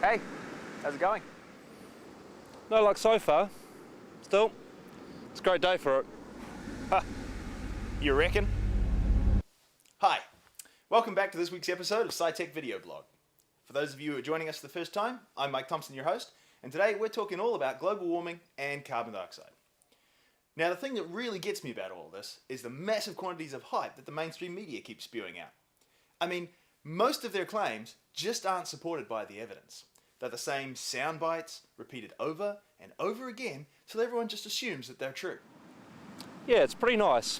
Hey, how's it going? No luck so far. Still, it's a great day for it. You reckon? Hi, welcome back to this week's episode of SciTech Video Blog. For those of you who are joining us for the first time, I'm Mike Thompson, your host, and today we're talking all about global warming and carbon dioxide. Now, the thing that really gets me about all of this is the massive quantities of hype that the mainstream media keeps spewing out. I mean, most of their claims just aren't supported by the evidence. They're the same sound bites, repeated over and over again, till everyone just assumes that they're true. Yeah, it's pretty nice.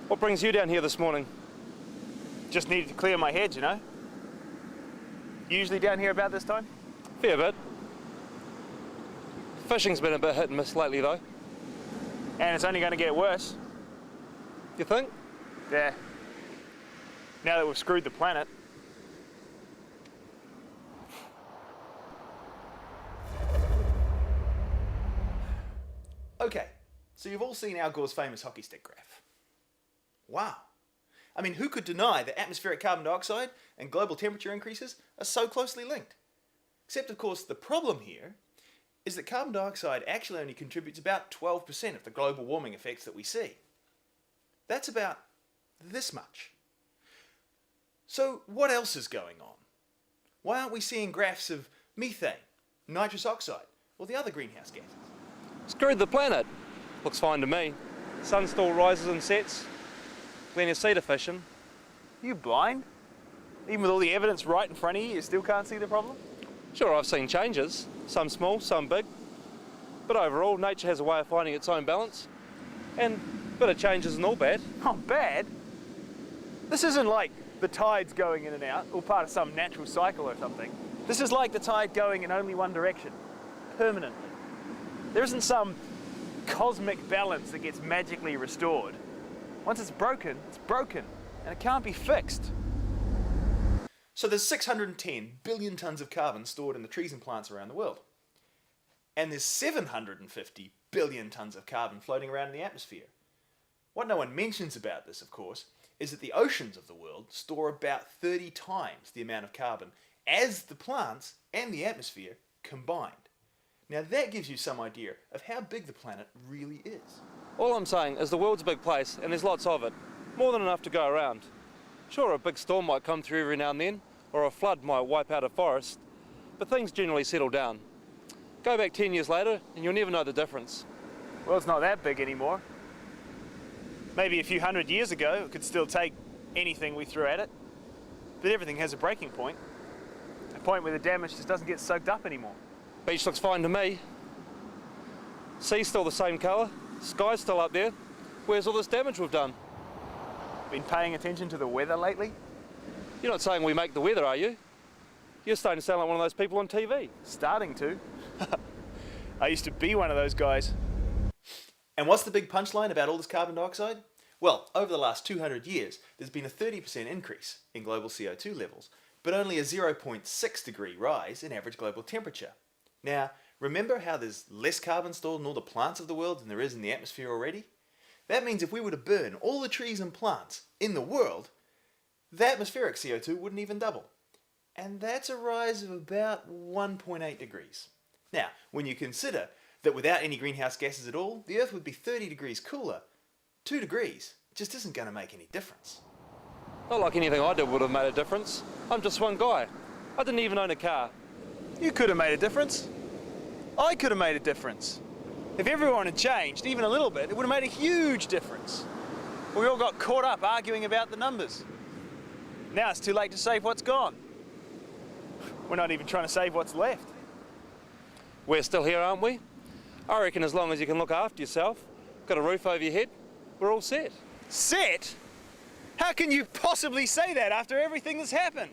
What brings you down here this morning? Just needed to clear my head, you know? Usually down here about this time? Fair bit. Fishing's been a bit hit and miss lately though. And it's only going to get worse. You think? Yeah. Now that we've screwed the planet. Okay, so you've all seen Al Gore's famous hockey stick graph. Wow. I mean, who could deny that atmospheric carbon dioxide and global temperature increases are so closely linked? Except, of course, the problem here is that carbon dioxide actually only contributes about 12% of the global warming effects that we see. That's about this much. So what else is going on? Why aren't we seeing graphs of methane, nitrous oxide, or the other greenhouse gases? Screwed the planet. Looks fine to me. Sun still rises and sets. Plenty of cedar fishing. You blind? Even with all the evidence right in front of you, you still can't see the problem? Sure, I've seen changes. Some small, some big. But overall, nature has a way of finding its own balance. And a bit of change isn't all bad. Not bad. This isn't like the tides going in and out, or part of some natural cycle or something. This is like the tide going in only one direction, permanently. There isn't some cosmic balance that gets magically restored. Once it's broken, and it can't be fixed. So there's 610 billion tons of carbon stored in the trees and plants around the world. And there's 750 billion tons of carbon floating around in the atmosphere. What no one mentions about this, of course, is that the oceans of the world store about 30 times the amount of carbon as the plants and the atmosphere combined. Now that gives you some idea of how big the planet really is. All I'm saying is the world's a big place and there's lots of it. More than enough to go around. Sure, a big storm might come through every now and then, or a flood might wipe out a forest, but things generally settle down. Go back 10 years later and you'll never know the difference. Well, it's not that big anymore. Maybe a few hundred years ago, it could still take anything we threw at it. But everything has a breaking point. A point where the damage just doesn't get soaked up anymore. Beach looks fine to me. Sea's still the same colour, sky's still up there. Where's all this damage we've done? Been paying attention to the weather lately? You're not saying we make the weather, are you? You're starting to sound like one of those people on TV. Starting to. I used to be one of those guys. And what's the big punchline about all this carbon dioxide? Well, over the last 200 years, there's been a 30% increase in global CO2 levels, but only a 0.6 degree rise in average global temperature. Now, remember how there's less carbon stored in all the plants of the world than there is in the atmosphere already? That means if we were to burn all the trees and plants in the world, the atmospheric CO2 wouldn't even double. And that's a rise of about 1.8 degrees. Now, when you consider that without any greenhouse gases at all, the Earth would be 30 degrees cooler, 2 degrees just isn't going to make any difference. Not like anything I did would have made a difference. I'm just one guy. I didn't even own a car. You could have made a difference. I could have made a difference. If everyone had changed, even a little bit, it would have made a huge difference. We all got caught up arguing about the numbers. Now it's too late to save what's gone. We're not even trying to save what's left. We're still here, aren't we? I reckon as long as you can look after yourself, got a roof over your head, we're all set. Set? How can you possibly say that after everything that's happened?